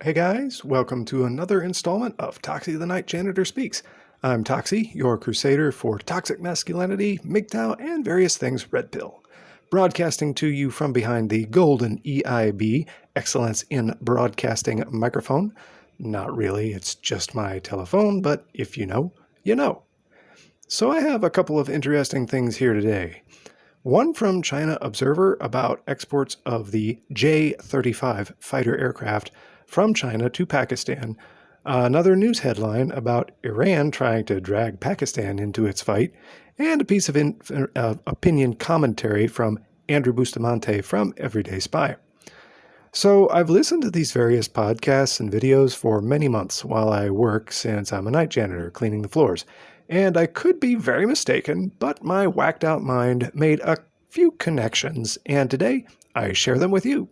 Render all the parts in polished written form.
Hey guys, welcome to another installment of Toxie the Night Janitor Speaks. I'm Toxie, your crusader for toxic masculinity, MGTOW, and various things Red Pill. Broadcasting to you from behind the golden EIB, Excellence in Broadcasting microphone. Not really, it's just my telephone, but if you know, you know. So I have a couple of interesting things here today. One from China Observer about exports of the J-35 fighter aircraft from China to Pakistan. Another news headline about Iran trying to drag Pakistan into its fight. And a piece of opinion commentary from Andrew Bustamante from Everyday Spy. So I've listened to these various podcasts and videos for many months while I work, since I'm a night janitor cleaning the floors. And I could be very mistaken, but my whacked out mind made a few connections, and today I share them with you.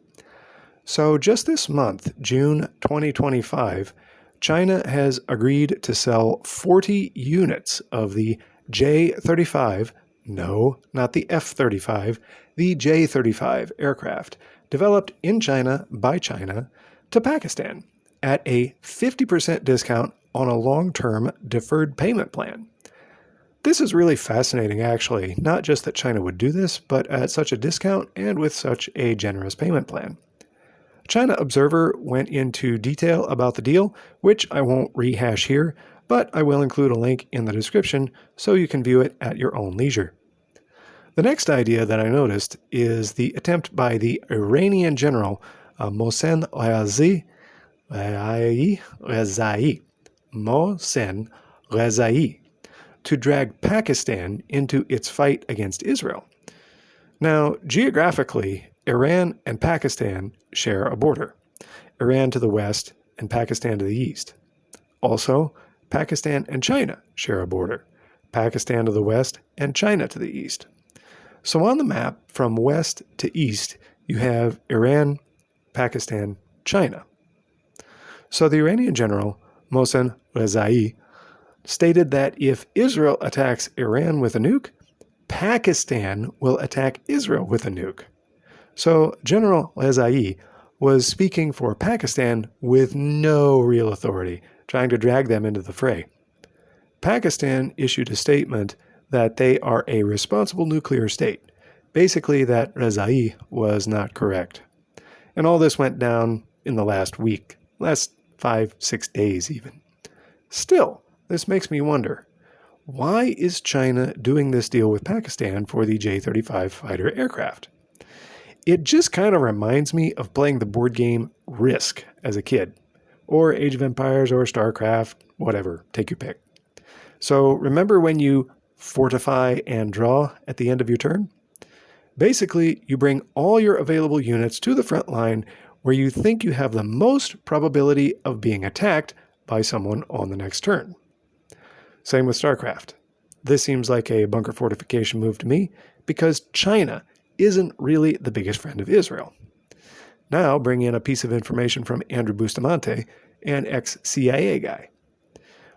So just this month, June 2025, China has agreed to sell 40 units of the J-35, no, not the F-35, the J-35 aircraft, developed in China by China, to Pakistan at a 50% discount on a long-term deferred payment plan. This is really fascinating, actually, not just that China would do this, but at such a discount and with such a generous payment plan. China Observer went into detail about the deal, which I won't rehash here, but I will include a link in the description so you can view it at your own leisure. The next idea that I noticed is the attempt by the Iranian general Mohsen Rezai to drag Pakistan into its fight against Israel. Now, geographically, Iran and Pakistan share a border, Iran to the west and Pakistan to the east. Also, Pakistan and China share a border, Pakistan to the west and China to the east. So on the map, from west to east, you have Iran, Pakistan, China. So the Iranian general, Mohsen Rezai, stated that if Israel attacks Iran with a nuke, Pakistan will attack Israel with a nuke. So General Rezai was speaking for Pakistan with no real authority, trying to drag them into the fray. Pakistan issued a statement that they are a responsible nuclear state, basically that Rezai was not correct. And all this went down in the last week, last 5-6 days even. Still, this makes me wonder, why is China doing this deal with Pakistan for the J-35 fighter aircraft? It just kind of reminds me of playing the board game Risk as a kid, or Age of Empires or StarCraft, whatever, take your pick. So remember when you fortify and draw at the end of your turn? Basically, you bring all your available units to the front line where you think you have the most probability of being attacked by someone on the next turn. Same with StarCraft. This seems like a bunker fortification move to me because China isn't really the biggest friend of Israel. Now bring in a piece of information from Andrew Bustamante, an ex-CIA guy.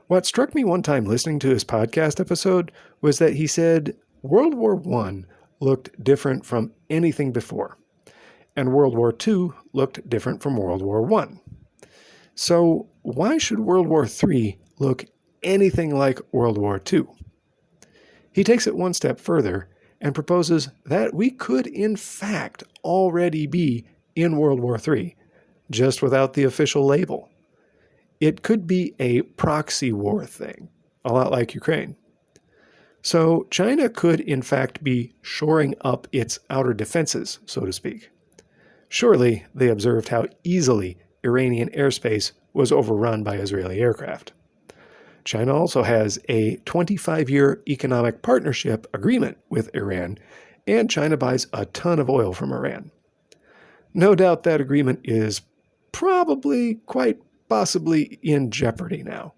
What struck me one time listening to his podcast episode was that he said World War I looked different from anything before, and World War II looked different from World War I. So why should World War III look anything like World War II? He takes it one step further and proposes that we could in fact already be in World War III, just without the official label. It could be a proxy war thing, a lot like Ukraine. So China could in fact be shoring up its outer defenses, so to speak. Surely they observed how easily Iranian airspace was overrun by Israeli aircraft. China also has a 25-year economic partnership agreement with Iran, and China buys a ton of oil from Iran. No doubt that agreement is probably, quite possibly, in jeopardy now.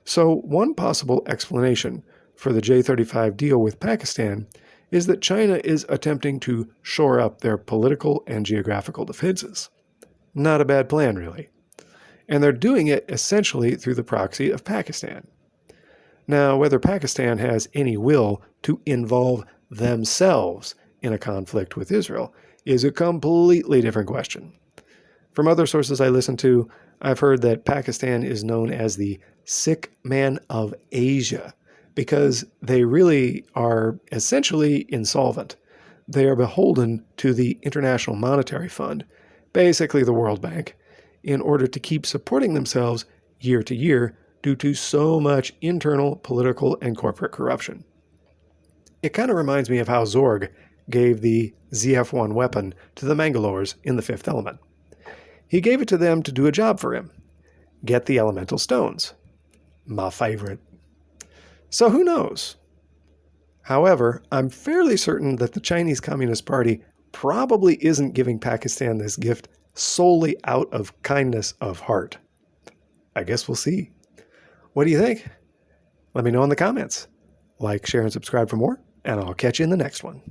So one possible explanation for the J-35 deal with Pakistan is that China is attempting to shore up their political and geographical defenses. Not a bad plan, really. And they're doing it essentially through the proxy of Pakistan. Now, whether Pakistan has any will to involve themselves in a conflict with Israel is a completely different question. From other sources I listen to, I've heard that Pakistan is known as the sick man of Asia because they really are essentially insolvent. They are beholden to the International Monetary Fund, basically the World Bank, in order to keep supporting themselves year to year due to so much internal political and corporate corruption. It kind of reminds me of how Zorg gave the ZF-1 weapon to the Mangalores in The Fifth Element. He gave it to them to do a job for him. Get the elemental stones. My favorite. So who knows? However, I'm fairly certain that the Chinese Communist Party probably isn't giving Pakistan this gift solely out of kindness of heart. I guess we'll see. What do you think? Let me know in the comments. Like, share, and subscribe for more, and I'll catch you in the next one.